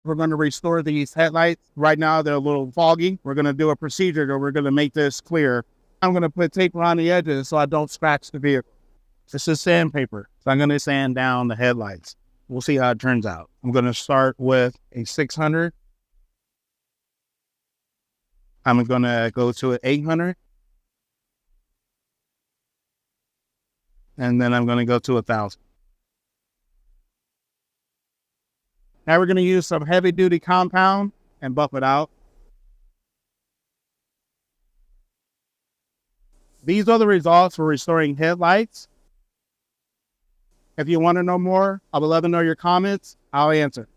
We're going to restore these headlights. Right now, they're a little foggy. We're going to do a procedure where we're going to make this clear. I'm going to put tape around the edges so I don't scratch the vehicle. This is sandpaper. So I'm going to sand down the headlights. We'll see how it turns out. I'm going to start with a 600. I'm going to go to an 800. And then I'm going to go to 1,000. Now we're going to use some heavy duty compound and buff it out. These are the results for restoring headlights. If you want to know more, I would love to know your comments. I'll answer.